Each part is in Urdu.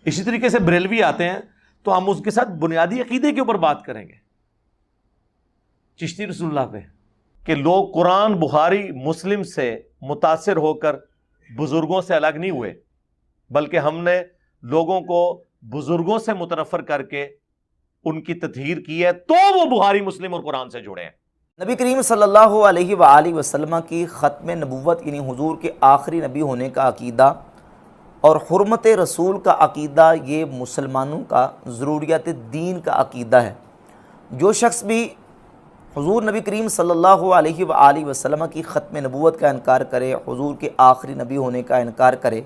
اسی طریقے سے بریلوی آتے ہیں تو ہم اس کے ساتھ بنیادی عقیدے کے اوپر بات کریں گے، چشتی رسول اللہ پہ، کہ لوگ قرآن بخاری مسلم سے متاثر ہو کر بزرگوں سے الگ نہیں ہوئے، بلکہ ہم نے لوگوں کو بزرگوں سے متنفر کر کے ان کی تطہیر کی ہے، تو وہ بخاری مسلم اور قرآن سے جڑے ہیں۔ نبی کریم صلی اللہ علیہ وآلہ وسلم کی ختم نبوت یعنی حضور کے آخری نبی ہونے کا عقیدہ اور حرمت رسول کا عقیدہ، یہ مسلمانوں کا ضروریات دین کا عقیدہ ہے۔ جو شخص بھی حضور نبی کریم صلی اللہ علیہ وآلہ وسلم کی ختم نبوت کا انکار کرے، حضور کے آخری نبی ہونے کا انکار کرے،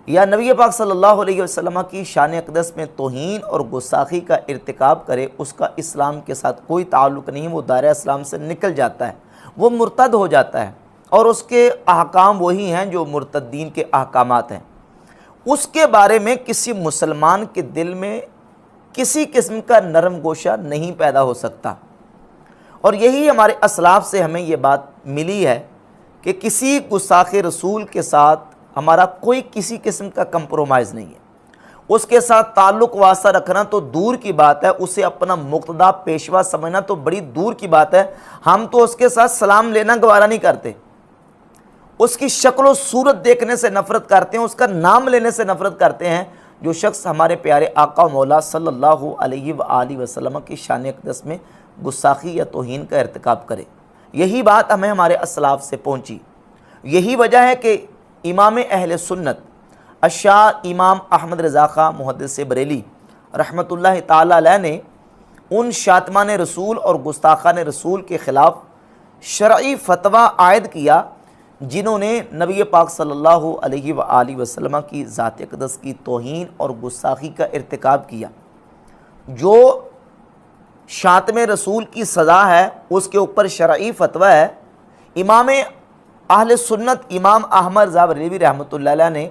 یا نبی پاک صلی اللہ علیہ وسلم کی شان اقدس میں توہین اور گستاخی کا ارتکاب کرے، اس کا اسلام کے ساتھ کوئی تعلق نہیں، وہ دائرہ اسلام سے نکل جاتا ہے، وہ مرتد ہو جاتا ہے، اور اس کے احکام وہی ہیں جو مرتدین کے احکامات ہیں۔ اس کے بارے میں کسی مسلمان کے دل میں کسی قسم کا نرم گوشہ نہیں پیدا ہو سکتا، اور یہی ہمارے اسلاف سے ہمیں یہ بات ملی ہے کہ کسی گستاخ رسول کے ساتھ ہمارا کوئی کسی قسم کا کمپرومائز نہیں ہے۔ اس کے ساتھ تعلق واسطہ رکھنا تو دور کی بات ہے، اسے اپنا مقتدا پیشوا سمجھنا تو بڑی دور کی بات ہے۔ ہم تو اس کے ساتھ سلام لینا گوارا نہیں کرتے، اس کی شکل و صورت دیکھنے سے نفرت کرتے ہیں، اس کا نام لینے سے نفرت کرتے ہیں۔ جو شخص ہمارے پیارے آقا مولا صلی اللہ علیہ وآلہ وسلم کی شان اقدس میں گستاخی یا توہین کا ارتکاب کرے، یہی بات ہمیں ہمارے اسلاف سے پہنچی۔ یہی وجہ ہے کہ امام اہل سنت الشاہ امام احمد رضا خان محدث بریلی رحمۃ اللہ تعالی علیہ نے ان شاتمان رسول اور گستاخان رسول کے خلاف شرعی فتویٰ عائد کیا جنہوں نے نبی پاک صلی اللہ علیہ وآلہ وسلم کی ذات اقدس کی توہین اور گستاخی کا ارتکاب کیا۔ جو شاتم رسول کی سزا ہے اس کے اوپر شرعی فتویٰ ہے۔ امام اہل سنت امام احمد رضا بریلوی رحمۃ اللہ علیہ نے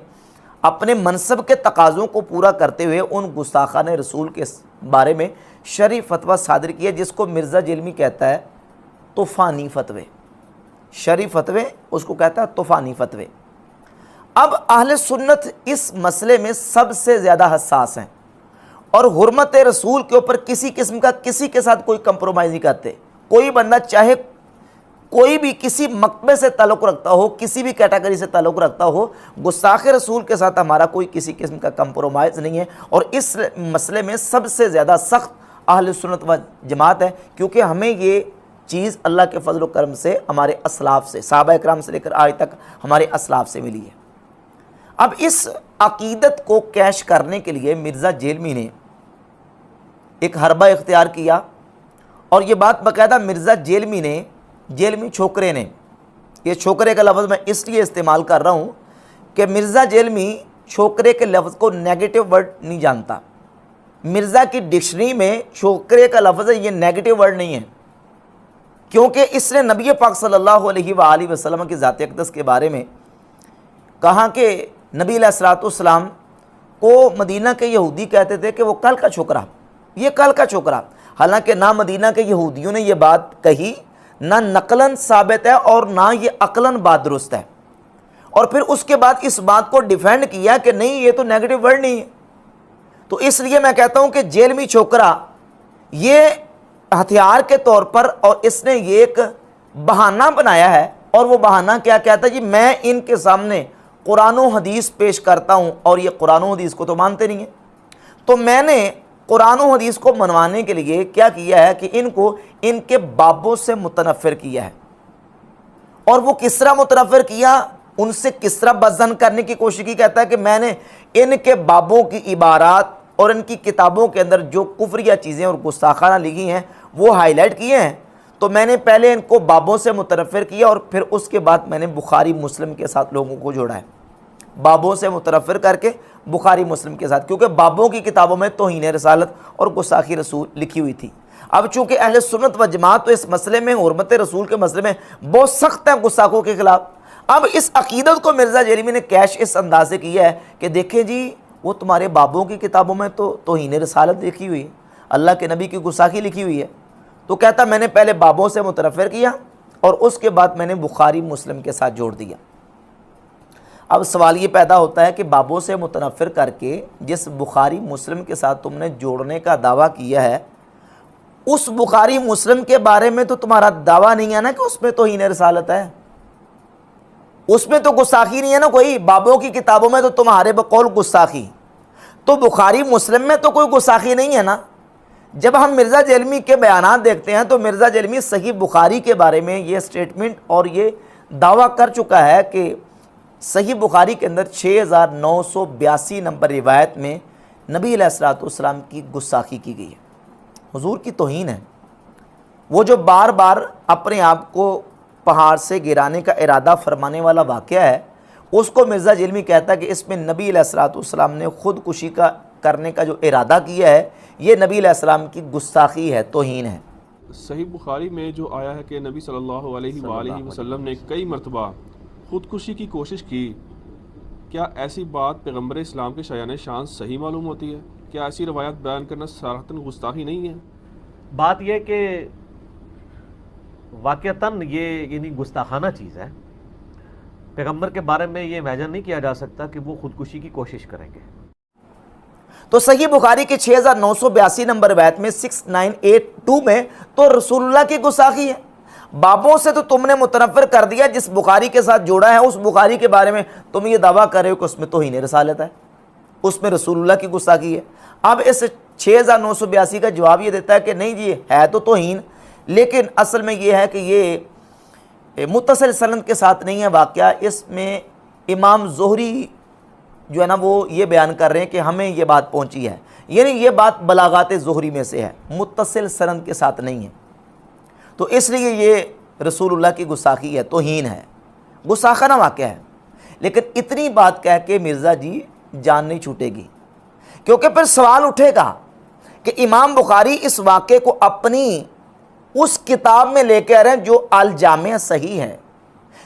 اپنے منصب کے تقاضوں کو پورا کرتے ہوئے ان گستاخان رسول کے بارے میں شرعی فتویٰ صادر کیا، جس کو مرزا جیلمی کہتا ہے طوفانی فتوے۔ شرعی فتوے اس کو کہتا ہے طوفانی فتوے۔ اب اہل سنت اس مسئلے میں سب سے زیادہ حساس ہیں اور حرمت رسول کے اوپر کسی قسم کا کسی کے ساتھ کوئی کمپرومائز نہیں کرتے۔ کوئی بندہ چاہے کوئی بھی کسی مکتبے سے تعلق رکھتا ہو، کسی بھی کیٹیگری سے تعلق رکھتا ہو، گستاخ رسول کے ساتھ ہمارا کوئی کسی قسم کا کمپرومائز نہیں ہے، اور اس مسئلے میں سب سے زیادہ سخت اہل سنت و جماعت ہے، کیونکہ ہمیں یہ چیز اللہ کے فضل و کرم سے ہمارے اسلاف سے، صحابہ اکرام سے لے کر آج تک ہمارے اسلاف سے ملی ہے۔ اب اس عقیدت کو کیش کرنے کے لیے مرزا جیلمی نے ایک حربہ اختیار کیا، اور یہ بات باقاعدہ مرزا جیلمی نے، جیلمی چھوکرے نے، یہ چھوکرے کا لفظ میں اس لیے استعمال کر رہا ہوں کہ مرزا جیلمی چھوکرے کے لفظ کو نیگیٹو ورڈ نہیں جانتا۔ مرزا کی ڈکشنری میں چھوکرے کا لفظ ہے، یہ نیگیٹو ورڈ نہیں ہے، کیونکہ اس نے نبی پاک صلی اللہ علیہ وآلہ وسلم کی ذات اقدس کے بارے میں کہا کہ نبی علیہ الصلوۃ والسلام کو مدینہ کے یہودی کہتے تھے کہ وہ کل کا چھوکرا، یہ کل کا چھوکرا، حالانکہ نہ مدینہ کے یہودیوں نے یہ بات کہی، نہ نقلاً ثابت ہے اور نہ یہ عقلاً بات درست ہے۔ اور پھر اس کے بعد اس بات کو ڈیفینڈ کیا کہ نہیں یہ تو نیگیٹو ورڈ نہیں ہے۔ تو اس لیے میں کہتا ہوں کہ جیلمی چھوکرا یہ ہتھیار کے طور پر، اور اس نے یہ ایک بہانہ بنایا ہے، اور وہ بہانہ کیا کہتا ہے؟ جی میں ان کے سامنے قرآن و حدیث پیش کرتا ہوں، اور یہ قرآن و حدیث کو تو مانتے نہیں ہیں، تو میں نے قرآن و حدیث کو منوانے کے لیے کیا کیا ہے کہ ان کو ان کے بابوں سے متنفر کیا ہے۔ اور وہ کس طرح متنفر کیا، ان سے کس طرح بدظن کرنے کی کوشش کی، کہتا ہے کہ میں نے ان کے بابوں کی عبارات اور ان کی کتابوں کے اندر جو کفریہ چیزیں اور گستاخانہ لکھی ہیں وہ ہائی لائٹ کیے ہیں، تو میں نے پہلے ان کو بابوں سے متنفر کیا، اور پھر اس کے بعد میں نے بخاری مسلم کے ساتھ لوگوں کو جوڑا ہے، بابوں سے متنفر کر کے بخاری مسلم کے ساتھ، کیونکہ بابوں کی کتابوں میں توہین رسالت اور گستاخی رسول لکھی ہوئی تھی۔ اب چونکہ اہل سنت و جماعت تو اس مسئلے میں، حرمت رسول کے مسئلے میں بہت سخت ہیں گستاخوں کے خلاف۔ اب اس عقیدت کو مرزا جیلمی نے کیش اس انداز سے کیا ہے کہ دیکھیں جی وہ تمہارے بابوں کی کتابوں میں تو توہین رسالت لکھی ہوئی ہے، اللہ کے نبی کی گستاخی لکھی ہوئی ہے، تو کہتا میں نے پہلے بابوں سے متنفر کیا اور اس کے بعد میں نے بخاری مسلم کے ساتھ جوڑ دیا۔ اب سوال یہ پیدا ہوتا ہے کہ بابوں سے متنفر کر کے جس بخاری مسلم کے ساتھ تم نے جوڑنے کا دعویٰ کیا ہے، اس بخاری مسلم کے بارے میں تو تمہارا دعویٰ نہیں ہے نا کہ اس میں توہین رسالت ہے، اس میں تو گستاخی نہیں ہے نا کوئی، بابوں کی کتابوں میں تو تمہارے بقول گستاخی، تو بخاری مسلم میں تو کوئی گستاخی نہیں ہے نا۔ جب ہم مرزا جیلمی کے بیانات دیکھتے ہیں تو مرزا جیلمی صحیح بخاری کے بارے میں یہ سٹیٹمنٹ اور یہ دعویٰ کر چکا ہے کہ صحیح بخاری کے اندر 6982 نمبر روایت میں نبی علیہ الصلوۃ والسلام کی گستاخی کی گئی ہے، حضور کی توہین ہے۔ وہ جو بار بار اپنے آپ کو پہاڑ سے گرانے کا ارادہ فرمانے والا واقعہ ہے، اس کو مرزا جیلمی کہتا ہے کہ اس میں نبی علیہ الصلوۃ والسلام نے خودکشی کرنے کا جو ارادہ کیا ہے، یہ نبی علیہ السلام کی گستاخی ہے، توہین ہے۔ صحیح بخاری میں جو آیا ہے کہ نبی صلی اللہ علیہ وآلہ وسلم نے کئی مرتبہ خودکشی کی کوشش کی، کیا ایسی بات پیغمبر اسلام کے شایان شان صحیح معلوم ہوتی ہے؟ کیا ایسی روایات بیان کرنا صراحتاً گستاخی نہیں ہے؟ بات یہ کہ واقعتاً یہ یعنی گستاخانہ چیز ہے، پیغمبر کے بارے میں یہ امیجن نہیں کیا جا سکتا کہ وہ خودکشی کی کوشش کریں گے۔ تو صحیح بخاری کے 6982 نمبر روایت میں 6982 میں تو رسول اللہ کی گستاخی ہے۔ بابوں سے تو تم نے متنفر کر دیا، جس بخاری کے ساتھ جوڑا ہے اس بخاری کے بارے میں تم یہ دعویٰ کر رہے ہو کہ اس میں توہین رسالت ہے، اس میں رسول اللہ کی گستاخی ہے۔ اب اس 6982 کا جواب یہ دیتا ہے کہ نہیں جی ہے تو توہین، لیکن اصل میں یہ ہے کہ یہ متصل سند کے ساتھ نہیں ہے واقعہ، اس میں امام زہری جو ہے نا وہ یہ بیان کر رہے ہیں کہ ہمیں یہ بات پہنچی ہے، یعنی یہ بات بلاغات زہری میں سے ہے، متصل سند کے ساتھ نہیں ہے، تو اس لیے یہ رسول اللہ کی گستاخی ہے، توہین ہے، گستاخانہ واقعہ ہے۔ لیکن اتنی بات کہہ کے مرزا جی جان نہیں چھوٹے گی، کیونکہ پھر سوال اٹھے گا کہ امام بخاری اس واقعے کو اپنی اس کتاب میں لے کے آ رہے ہیں جو الجامع صحیح ہے،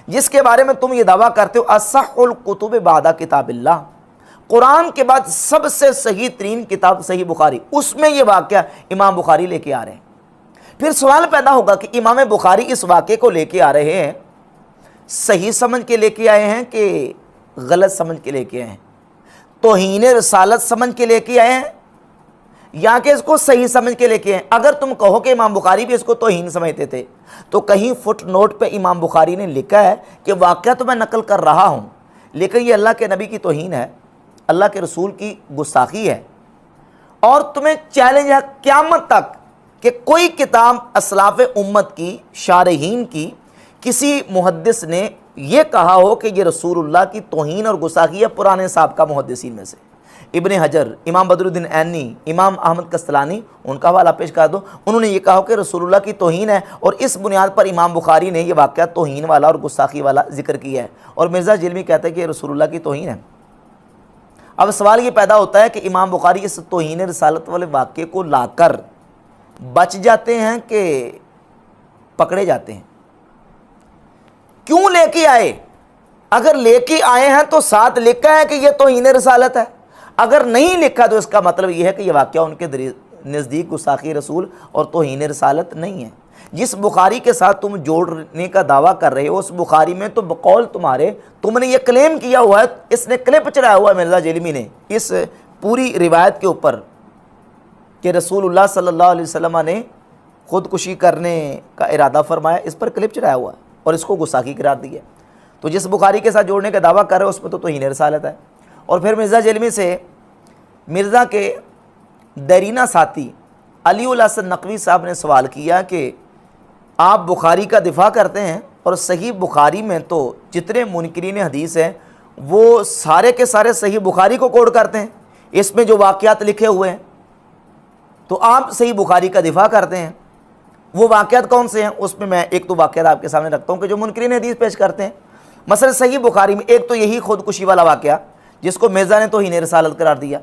جس کے بارے میں تم یہ دعویٰ کرتے ہو اصح الکتب بعد کتاب اللہ، قرآن کے بعد سب سے صحیح ترین کتاب صحیح بخاری، اس میں یہ واقعہ امام بخاری لے کے آ رہے ہیں۔ پھر سوال پیدا ہوگا کہ امام بخاری اس واقعے کو لے کے آ رہے ہیں، صحیح سمجھ کے لے کے آئے ہیں کہ غلط سمجھ کے لے کے آئے ہیں، توہین رسالت سمجھ کے لے کے آئے ہیں یا کہ اس کو صحیح سمجھ کے لے کے آئے ہیں؟ اگر تم کہو کہ امام بخاری بھی اس کو توہین سمجھتے تھے تو کہیں فٹ نوٹ پہ امام بخاری نے لکھا ہے کہ واقعہ تو میں نقل کر رہا ہوں لیکن یہ اللہ کے نبی کی توہین ہے، اللہ کے رسول کی گستاخی ہے، اور تمہیں چیلنج ہے قیامت تک کہ کوئی کتاب اسلاف امت کی شارحین کی کسی محدث نے یہ کہا ہو کہ یہ رسول اللہ کی توہین اور گستاخی ہے، پرانے سابقہ محدثین میں سے ابن حجر، امام بدر الدین عینی، امام احمد قسطلانی، ان کا حوالہ پیش کر دو، انہوں نے یہ کہا کہ رسول اللہ کی توہین ہے، اور اس بنیاد پر امام بخاری نے یہ واقعہ توہین والا اور گستاخی والا ذکر کیا ہے، اور مرزا جیلمی کہتا ہے کہ یہ رسول اللہ کی توہین ہے۔ اب سوال یہ پیدا ہوتا ہے کہ امام بخاری اس توہین رسالت والے واقعے کو لا کر بچ جاتے ہیں کہ پکڑے جاتے ہیں؟ کیوں لے کے آئے؟ اگر لے کے آئے ہیں تو ساتھ لکھا ہے کہ یہ توہین رسالت ہے، اگر نہیں لکھا تو اس کا مطلب یہ ہے کہ یہ واقعہ ان کے نزدیک گستاخی رسول اور توہین رسالت نہیں ہے۔ جس بخاری کے ساتھ تم جوڑنے کا دعویٰ کر رہے ہو اس بخاری میں تو بقول تمہارے تم نے یہ کلیم کیا ہوا ہے، اس نے کلپ چڑھایا ہوا ہے مرزا جیلمی نے اس پوری روایت کے اوپر کہ رسول اللہ صلی اللہ علیہ وسلم نے خودکشی کرنے کا ارادہ فرمایا، اس پر کلپ چڑھایا ہوا ہے اور اس کو گستاخی قرار دیا۔ تو جس بخاری کے ساتھ جوڑنے کا دعویٰ کر رہے ہو اس میں تو توہین رسالت ہے۔ اور پھر مرزا جیلمی سے مرزا کے دیرینہ ساتھی علی الحسن نقوی صاحب نے سوال کیا کہ آپ بخاری کا دفاع کرتے ہیں اور صحیح بخاری میں تو جتنے منکرین حدیث ہیں وہ سارے کے سارے صحیح بخاری کو کوٹ کرتے ہیں، اس میں جو واقعات لکھے ہوئے ہیں، تو آپ صحیح بخاری کا دفاع کرتے ہیں، وہ واقعات کون سے ہیں؟ اس میں ایک تو واقعات آپ کے سامنے رکھتا ہوں کہ جو منکرین حدیث پیش کرتے ہیں۔ مثلا صحیح بخاری میں ایک تو یہی خودکشی والا واقعہ جس کو مرزا نے توہین رسالت قرار دیا،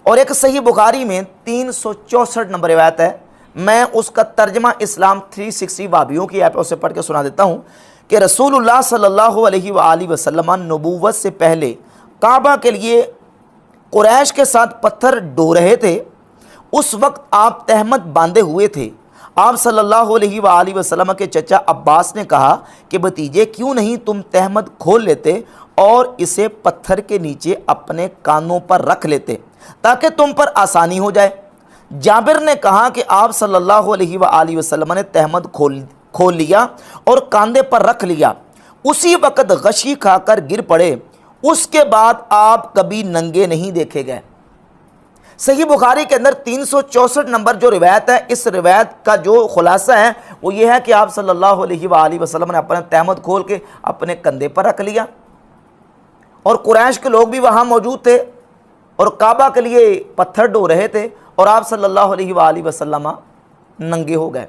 اور ایک صحیح بخاری میں 364 نمبر روایت ہے، میں اس کا ترجمہ اسلام 360 وابیوں کی ایپ سے پڑھ کے سنا دیتا ہوں کہ رسول اللہ صلی اللہ علیہ وآلہ وسلم نبوت سے پہلے کعبہ کے لیے قریش کے ساتھ پتھر ڈو رہے تھے، اس وقت آپ تہمت باندھے ہوئے تھے۔ آپ صلی اللہ علیہ وآلہ وسلم کے چچا عباس نے کہا کہ بھتیجے کیوں نہیں تم تہمت کھول لیتے اور اسے پتھر کے نیچے اپنے کانوں پر رکھ لیتے تاکہ تم پر آسانی ہو جائے۔ جابر نے کہا کہ آپ صلی اللہ علیہ وآلہ وسلم نے تہمد کھول لیا اور کاندھے پر رکھ لیا، اسی وقت غشی کھا کر گر پڑے، اس کے بعد آپ کبھی ننگے نہیں دیکھے گئے۔ صحیح بخاری کے اندر 364 نمبر جو روایت ہے، اس روایت کا جو خلاصہ ہے وہ یہ ہے کہ آپ صلی اللہ علیہ وآلہ وسلم نے اپنا تہمد کھول کے اپنے کندھے پر رکھ لیا، اور قریش کے لوگ بھی وہاں موجود تھے اور کعبہ کے لیے پتھر ڈو رہے تھے، اور آپ صلی اللہ علیہ وآلہ وسلم ننگے ہو گئے،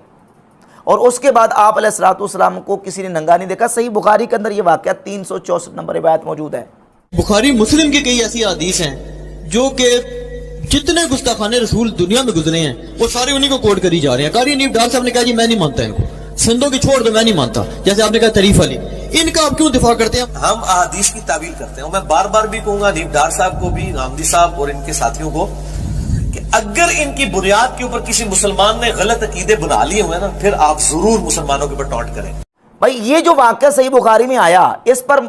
اور اس کے بعد آپ علیہ الصلوۃ والسلام کو کسی نے ننگا نہیں دیکھا۔ صحیح بخاری کے اندر یہ واقعہ 364 نمبر روایت موجود ہے۔ بخاری مسلم کی کئی ایسی حدیث ہیں جو کہ جتنے گستاخانے رسول دنیا میں گزرے ہیں وہ سارے انہی کو کوٹ کری جا رہے ہیں۔ قاری نیب ڈار صاحب نے کہا جی میں نہیں مانتا ان کو، سندوں کی چھوڑ دو میں نہیں مانتا، جیسے آپ نے کہا طریف علی، ان کا آپ کیوں دفاع کرتے ہیں؟ ہم احادیث کی تعویل کرتے ہیں، اور میں بار بار بھی کہوں گا نیب ڈار صاحب کو بھی، غامدی صاحب اور ان کے ساتھیوں کو، کہ اگر ان کی بنیاد کے اوپر کسی مسلمان نے غلط عقیدے بنا لیے ہوئے نا، پھر آپ ضرور مسلمانوں کے اوپر ٹونٹ کریں۔ بھائی یہ جو واقعہ صحیح بخاری میں آیا، اس پر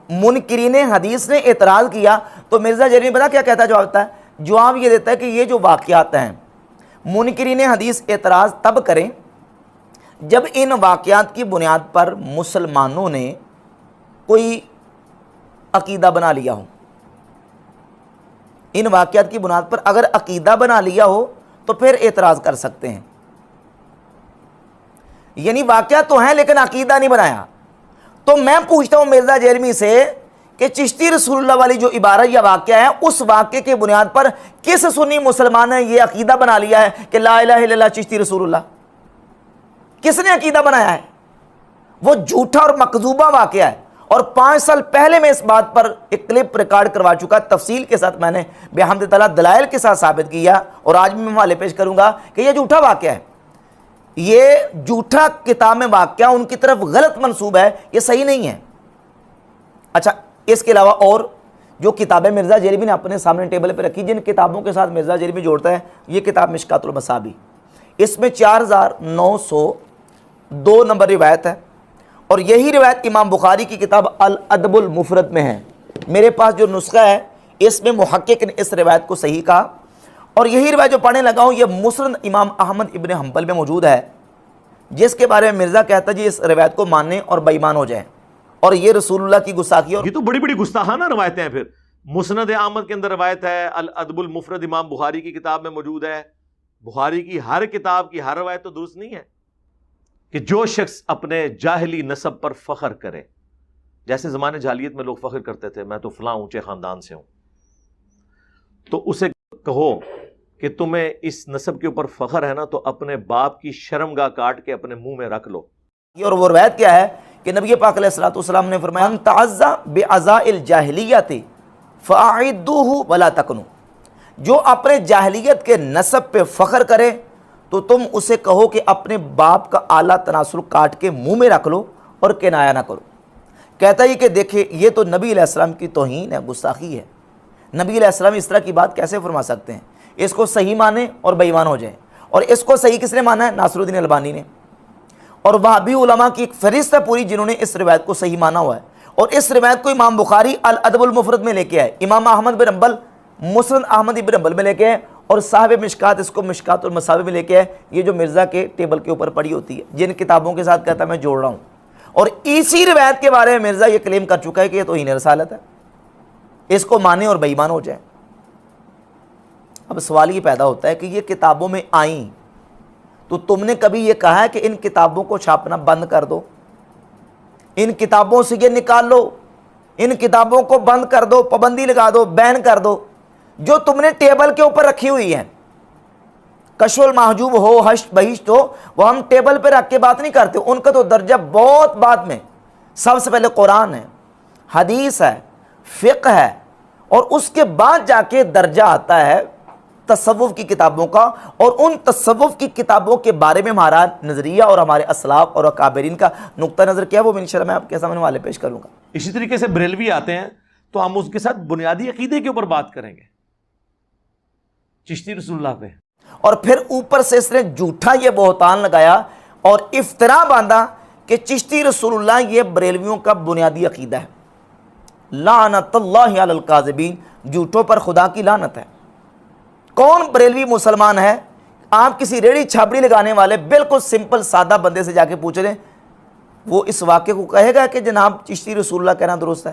منکرین حدیث نے اعتراض کیا تو مرزا جرمی پتہ کیا کہتا ہے؟ جواب دیتا ہے، جواب یہ دیتا ہے کہ یہ جو واقعات ہیں منکرین حدیث اعتراض تب کریں جب ان واقعات کی بنیاد پر مسلمانوں نے کوئی عقیدہ بنا لیا ہو۔ ان واقعات کی بنیاد پر اگر عقیدہ بنا لیا ہو تو پھر اعتراض کر سکتے ہیں، یعنی واقعات تو ہیں لیکن عقیدہ نہیں بنایا۔ تو میں پوچھتا ہوں مرزا جرمی سے کہ چشتی رسول اللہ والی جو عبارت یا واقعہ ہے، اس واقعے کی بنیاد پر کس سنی مسلمان نے یہ عقیدہ بنا لیا ہے کہ لا الہ الا اللہ چشتی رسول اللہ؟ کس نے عقیدہ بنایا ہے؟ وہ جھوٹا اور مکذوبہ واقعہ ہے، اور 5 سال پہلے میں اس بات پر ایک کلپ ریکارڈ کروا چکا، تفصیل کے ساتھ میں نے بحمد تعالیٰ دلائل کے ساتھ ثابت کیا، اور آج بھی میں حوالے پیش کروں گا کہ یہ جھوٹا واقعہ ہے، یہ جھوٹا کتاب میں واقعہ ان کی طرف غلط منسوب ہے، یہ صحیح نہیں ہے۔ اچھا، اس کے علاوہ اور جو کتابیں مرزا جرمی نے اپنے سامنے ٹیبل پہ رکھی، جن کتابوں کے ساتھ مرزا جرمی جوڑتا ہے، یہ کتاب مشکات المصابیح، اس میں 4902 نمبر روایت ہے، اور یہی روایت امام بخاری کی کتاب الادب المفرد میں ہے۔ میرے پاس جو نسخہ ہے اس میں محقق نے اس روایت کو صحیح کہا، اور یہی روایت جو پڑھنے لگا ہوں یہ مسند امام احمد ابن حنبل میں موجود ہے، جس کے بارے میں مرزا کہتا ہے جی اس روایت کو ماننے اور بے ایمان ہو جائیں، اور یہ رسول اللہ کی گستاخی۔ اور یہ تو بڑی بڑی گستاخانہ روایتیں ہیں۔ پھر مسند احمد کے اندر روایت ہے، الادب المفرد امام بخاری کی کتاب میں موجود ہے۔ بخاری کی ہر کتاب کی ہر روایت تو درست نہیں ہے کہ جو شخص اپنے جاہلی نسب پر فخر کرے، جیسے زمانے جاہلیت میں لوگ فخر کرتے تھے میں تو فلاں اونچے خاندان سے ہوں، تو اسے کہو کہ تمہیں اس نسب کے اوپر فخر ہے نا تو اپنے باپ کی شرمگاہ کاٹ کے اپنے منہ میں رکھ لو۔ اور وہ روایت کیا ہے کہ نبی پاک علیہ الصلوۃ والسلام نے فرمایا، ان تعزا بعزاء الجاہلیت فاعدوہ ولا تکنوا، جو اپنے جاہلیت کے نسب پہ فخر کرے تو تم اسے کہو کہ اپنے باپ کا اعلیٰ تناسل کاٹ کے منہ میں رکھ لو اور کنایا نہ کرو۔ کہتا ہے کہ دیکھیں یہ تو نبی علیہ السلام کی توہین ہے، گستاخی ہے، نبی علیہ السلام اس طرح کی بات کیسے فرما سکتے ہیں؟ اس کو صحیح مانے اور بے ایمان ہو جائے۔ اور اس کو صحیح کس نے مانا ہے؟ ناصر الدین البانی نے، اور وہابی علماء کی ایک فہرست ہے پوری جنہوں نے اس روایت کو صحیح مانا ہوا ہے، اور اس روایت کو امام بخاری الادب المفرد میں لے کے آئے، امام احمد بن حنبل مسند احمد بن حنبل میں لے کے آئے، اور صاحب مشکات اس کو مشکات المصابیح میں لے کے آئے۔ یہ جو مرزا کے ٹیبل کے اوپر پڑی ہوتی ہے، جن کتابوں کے ساتھ کہتا ہے میں جوڑ رہا ہوں، اور اسی روایت کے بارے میں مرزا یہ کلیم کر چکا ہے کہ یہ توہین رسالت ہے، اس کو مانے اور بے ایمان ہو جائے۔ اب سوال یہ پیدا ہوتا ہے کہ یہ کتابوں میں آئیں تو تم نے کبھی یہ کہا ہے کہ ان کتابوں کو چھاپنا بند کر دو، ان کتابوں سے یہ نکال لو، ان کتابوں کو بند کر دو، پابندی لگا دو، بین کر دو؟ جو تم نے ٹیبل کے اوپر رکھی ہوئی ہیں، کشف المحجوب ہو، حشت بہشت ہو، وہ ہم ٹیبل پہ رکھ کے بات نہیں کرتے، ان کا تو درجہ بہت بعد میں، سب سے پہلے قرآن ہے، حدیث ہے، فقہ ہے، اور اس کے بعد جا کے درجہ آتا ہے تصوف کی کتابوں کا، اور ان تصوف کی کتابوں کے بارے میں ہمارا نظریہ اور ہمارے اسلاف اور اکابرین کا نقطہ نظر کیا وہ انشاءاللہ میں آپ کے سامنے والے پیش کروں گا۔ اسی طریقے سے بریلوی آتے ہیں تو ہم اس کے ساتھ بنیادی عقیدے کے اوپر بات کریں گے، چشتی رسول اللہ پہ، اور پھر اوپر سے اس نے جھوٹا یہ بہتان لگایا اور افترا باندھا کہ چشتی رسول اللہ یہ بریلویوں کا بنیادی عقیدہ ہے۔ لعنت اللہ علی الکاذبین، جھوٹوں پر خدا کی لعنت ہے۔ کون بریلوی مسلمان ہے؟ آپ کسی ریڑھی چھاپڑی لگانے والے بالکل سمپل سادہ بندے سے جا کے پوچھ لیں، وہ اس واقعے کو کہے گا کہ جناب چشتی رسول اللہ کہنا درست ہے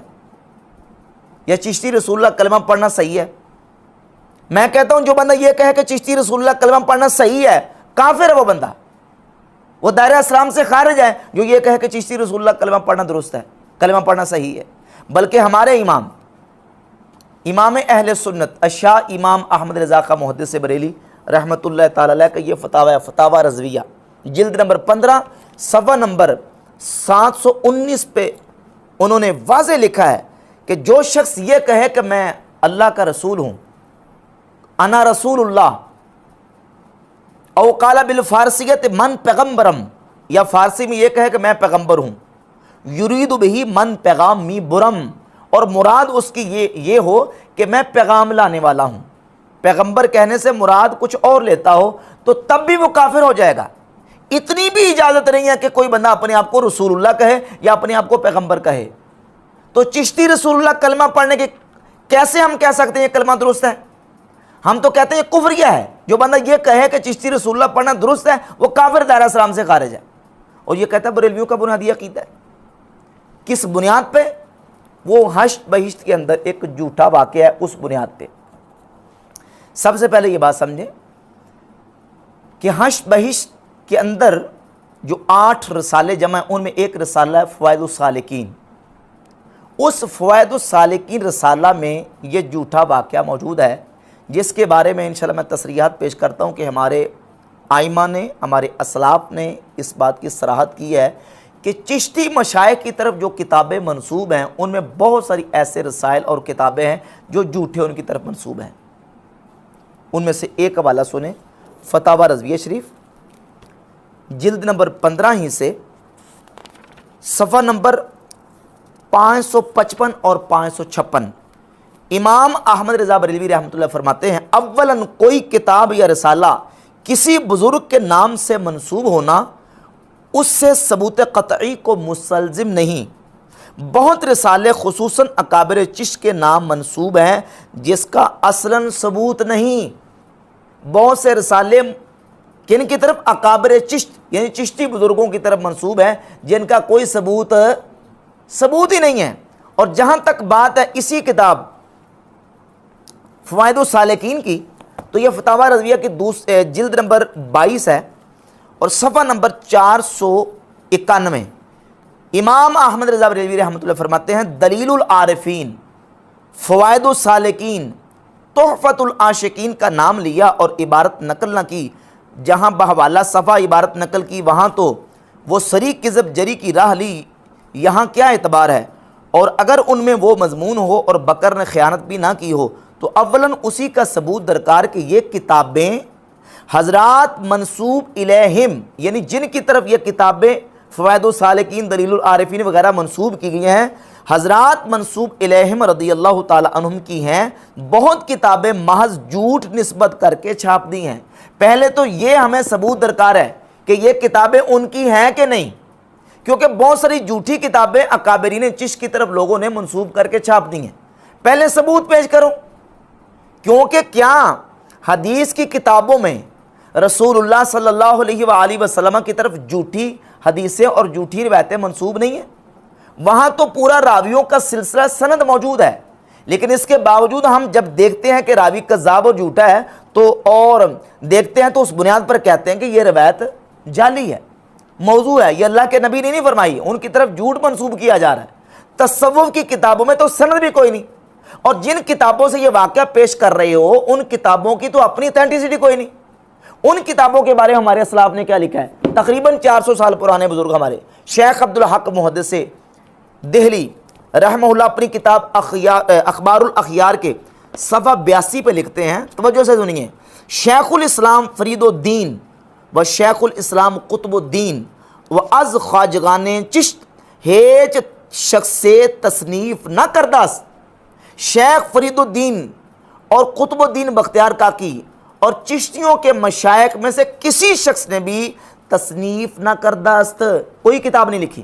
یا چشتی رسول اللہ کلمہ پڑھنا صحیح ہے؟ میں کہتا ہوں جو بندہ یہ کہے کہ چشتی رسول اللہ کلمہ پڑھنا صحیح ہے، کافر ہے وہ بندہ، وہ دائرہ اسلام سے خارج ہے جو یہ کہے کہ چشتی رسول اللہ کلمہ پڑھنا درست ہے، کلمہ پڑھنا صحیح ہے۔ بلکہ ہمارے امام اہل سنت الشاہ امام احمد رضا خان محدث بریلی رحمۃ اللہ تعالی علیہ کا یہ فتاوی ہے، فتاوی رضویہ، جلد نمبر 15 صفحہ نمبر 719 پہ انہوں نے واضح لکھا ہے کہ جو شخص یہ کہے کہ میں اللہ کا رسول ہوں، انا رسول اللہ، او قال بالفارسیت من پیغمبرم، یا فارسی میں یہ کہے کہ میں پیغمبر ہوں، یرید بہی من پیغامی برم، اور مراد اس کی یہ ہو کہ میں پیغام لانے والا ہوں، پیغمبر کہنے سے مراد کچھ اور لیتا ہو تو تب بھی وہ کافر ہو جائے گا۔ اتنی بھی اجازت نہیں ہے کہ کوئی بندہ اپنے آپ کو رسول اللہ کہے یا اپنے آپ کو پیغمبر کہے۔ تو چشتی رسول اللہ کلمہ پڑھنے کے کیسے ہم کہہ سکتے ہیں یہ کلمہ درست ہے؟ ہم تو کہتے ہیں یہ کفریہ ہے، جو بندہ یہ کہے کہ چشتی رسول اللہ پڑھنا درست ہے وہ کافر دائرہ اسلام سے خارج ہے، اور یہ کہتا ہے بریلویوں کا بنیادی عقیدہ ہے۔ کس بنیاد پہ؟ وہ حشر بہشت کے اندر ایک جھوٹا واقعہ ہے، اس بنیاد پہ۔ سب سے پہلے یہ بات سمجھیں کہ حشر بہشت کے اندر جو 8 رسالے جمع ہیں ان میں ایک رسالہ ہے فوائد السالکین، اس فوائد السالکین رسالہ میں یہ جھوٹا واقعہ موجود ہے، جس کے بارے میں انشاءاللہ میں تصریحات پیش کرتا ہوں کہ ہمارے آئمہ نے، ہمارے اسلاف نے اس بات کی صراحت کی ہے کہ چشتی مشائخ کی طرف جو کتابیں منسوب ہیں ان میں بہت ساری ایسے رسائل اور کتابیں ہیں جو جھوٹے ان کی طرف منسوب ہیں۔ ان میں سے ایک حوالہ سنیں، فتاوی رضویہ شریف، جلد نمبر 15 ہی سے صفحہ نمبر 555 اور 556۔ امام احمد رضا بریلوی رحمۃ اللہ فرماتے ہیں، اولاً کوئی کتاب یا رسالہ کسی بزرگ کے نام سے منسوب ہونا اس سے ثبوت قطعی کو مستلزم نہیں۔ بہت رسالے خصوصاً اکابر چشت کے نام منسوب ہیں جس کا اصلاً ثبوت نہیں۔ بہت سے رسالے کن کی طرف؟ اکابر چشت یعنی چشتی بزرگوں کی طرف منسوب ہیں جن کا کوئی ثبوت ہی نہیں ہے۔ اور جہاں تک بات ہے اسی کتاب فوائد السالکین کی، تو یہ فتاوی رضویہ کی جلد نمبر 22 ہے اور صفحہ نمبر 491۔ امام احمد رضا بریلوی رحمۃ اللہ فرماتے ہیں، دلیل العارفین، فوائد السالکین، تحفۃ العاشقین کا نام لیا اور عبارت نقل نہ کی، جہاں بحوالہ صفحہ عبارت نقل کی وہاں تو وہ سری کذب جری کی راہ لی، یہاں کیا اعتبار ہے؟ اور اگر ان میں وہ مضمون ہو اور بکر نے خیانت بھی نہ کی ہو تو اولاً اسی کا ثبوت درکار کہ یہ کتابیں حضرات منسوب الیہم، یعنی جن کی طرف یہ کتابیں فوائد السالکین، دلیل العارفین وغیرہ منسوب کی گئی ہیں، حضرات منسوب الیہم رضی اللہ تعالی عنہم کی ہیں، بہت کتابیں محض جھوٹ نسبت کر کے چھاپ دی ہیں۔ پہلے تو یہ ہمیں ثبوت درکار ہے کہ یہ کتابیں ان کی ہیں کہ نہیں، کیونکہ بہت ساری جھوٹی کتابیں اکابرین چشت کی طرف لوگوں نے منسوب کر کے چھاپ دی ہیں۔ پہلے ثبوت پیش کرو، کیونکہ کیا حدیث کی کتابوں میں رسول اللہ صلی اللہ علیہ وآلہ وسلم کی طرف جھوٹی حدیثیں اور جھوٹی روایتیں منسوب نہیں ہیں؟ وہاں تو پورا راویوں کا سلسلہ سند موجود ہے، لیکن اس کے باوجود ہم جب دیکھتے ہیں کہ راوی کذاب اور جھوٹا ہے تو اور دیکھتے ہیں تو اس بنیاد پر کہتے ہیں کہ یہ روایت جعلی ہے، موضوع ہے، یہ اللہ کے نبی نے نہیں فرمائی، ان کی طرف جھوٹ منسوب کیا جا رہا ہے۔ تصوف کی کتابوں میں تو سند بھی کوئی نہیں، اور جن کتابوں سے یہ واقعہ پیش کر رہے ہو ان کتابوں کی تو اپنی اتھینٹسٹی کوئی نہیں۔ ان کتابوں کے بارے میں ہمارے اسلاف نے کیا لکھا ہے؟ تقریباً 400 سال پرانے بزرگ ہمارے شیخ عبدالحق محدث دہلی رحمہ اللہ اپنی کتاب اخبار الاخیار کے صفحہ 82 پہ لکھتے ہیں، توجہ سے سنیے، شیخ الاسلام فرید الدین و شیخ الاسلام قطب الدین و از خواجگان چشت ہیچ شخص سے تصنیف نہ کرداست۔ شیخ فرید الدین اور قطب الدین بختیار کاکی اور چشتیوں کے مشائخ میں سے کسی شخص نے بھی تصنیف نہ کرداست، کوئی کتاب نہیں لکھی۔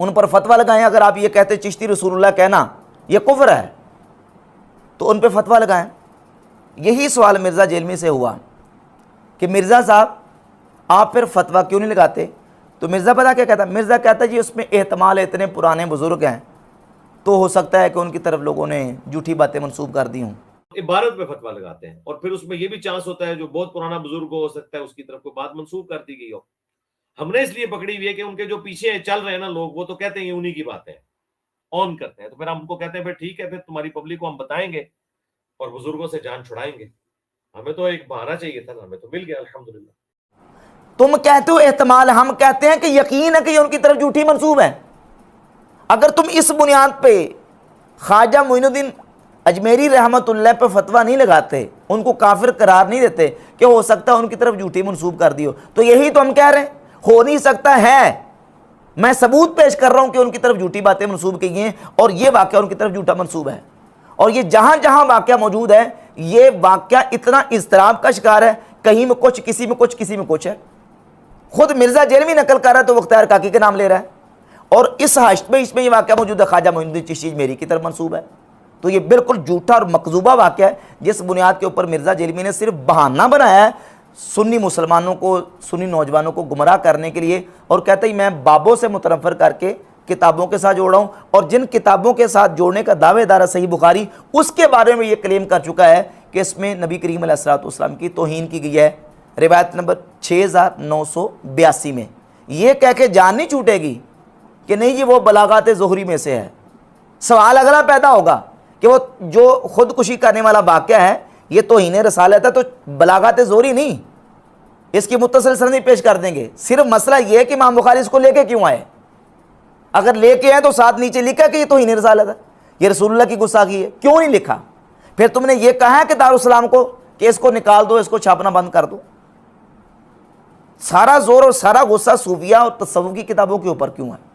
ان پر فتویٰ لگائیں. اگر آپ یہ کہتے چشتی رسول اللہ کہنا یہ کفر ہے تو ان پہ فتویٰ لگائیں. یہی سوال مرزا جیلمی سے ہوا کہ مرزا صاحب آپ پھر فتویٰ کیوں نہیں لگاتے؟ تو مرزا پتہ کیا کہتا؟ مرزا کہتا جی اس میں احتمال ہے اتنے پرانے بزرگ ہیں تو ہو سکتا ہے کہ ان کی طرف لوگوں نے جھوٹی باتیں منسوب کر دی ہوں. عبارت پہ فتویٰ لگاتے ہیں اور پھر اس میں یہ بھی چانس ہوتا ہے جو بہت پرانا بزرگ ہو سکتا ہے اس کی طرف کوئی بات منسوب کر دی گئی ہو. ہم نے اس لیے پکڑی ہوئی ہے کہ ان کے جو پیچھے چل رہے ہیں نا لوگ، وہ تو کہتے ہیں یہ انہی کی باتیں آن کرتے ہیں، تو پھر ہم کو کہتے ہیں پھر ٹھیک ہے، پھر تمہاری پبلک کو ہم بتائیں گے اور بزرگوں سے جان چھڑائیں گے. ہمیں تو ایک بہانہ چاہیے تھا، ہمیں تو مل گیا الحمدللہ. تم کہتے ہو احتمال، ہم کہتے ہیں کہ یقین ہے کہ یہ ان کی طرف جھوٹی منسوب ہے. اگر تم اس بنیاد پہ خواجہ معین الدین اجمیری رحمۃ اللہ پہ فتویٰ نہیں لگاتے، ان کو کافر قرار نہیں دیتے کہ ہو سکتا ہے ان کی طرف جھوٹی منسوب کر دی ہو، تو یہی تو ہم کہہ رہے ہیں ہو نہیں سکتا ہے. میں ثبوت پیش کر رہا ہوں کہ ان کی طرف جھوٹی باتیں منسوب کی گئی ہیں اور یہ واقعہ ان کی طرف جھوٹا منسوب ہے. اور یہ جہاں جہاں واقعہ موجود ہے یہ واقعہ اتنا اضطراب کا شکار ہے، کہیں میں کچھ، کسی میں کچھ، کسی میں کچھ ہے. خود مرزا جیلمی نقل کر رہا ہے تو مختار کاکی کے نام لے رہا ہے، اور اس حاشد میں اس میں یہ واقعہ موجود ہے خواجہ معین الدین چشتی اجمیری کی طرف منسوب ہے. تو یہ بالکل جھوٹا اور مکذوبہ واقعہ ہے جس بنیاد کے اوپر مرزا جیلمی نے صرف بہانہ بنایا ہے سنی مسلمانوں کو، سنی نوجوانوں کو گمراہ کرنے کے لیے، اور کہتا ہے میں بابوں سے متنفر کر کے کتابوں کے ساتھ جوڑا ہوں، اور جن کتابوں کے ساتھ جوڑنے کا دعوے دار ہے صحیح بخاری، اس کے بارے میں یہ کلیم کر چکا ہے کہ اس میں نبی کریم علیہ الصلوۃ والسلام کی توہین کی گئی ہے. روایت نمبر 6982 میں یہ کہہ کے جان نہیں چھوٹے گی کہ نہیں جی وہ بلاغات ظہری میں سے ہے. سوال اگلا پیدا ہوگا کہ وہ جو خودکشی کرنے والا واقعہ ہے یہ توہین رسالت ہے تو بلاغات ظہری نہیں، اس کی متصل سند پیش کر دیں گے. صرف مسئلہ یہ ہے کہ امام بخاری اس کو لے کے کیوں آئے؟ اگر لے کے آئے تو ساتھ نیچے لکھا کہ یہ توہین رسالت ہے، یہ رسول اللہ کی گستاخی ہے، کیوں نہیں لکھا؟ پھر تم نے یہ کہا ہے کہ دارالسلام کو کہ اس کو نکال دو، اس کو چھاپنا بند کر دو. سارا زور اور سارا غصہ صوفیہ اور تصوف کی کتابوں کے اوپر کیوں ہے؟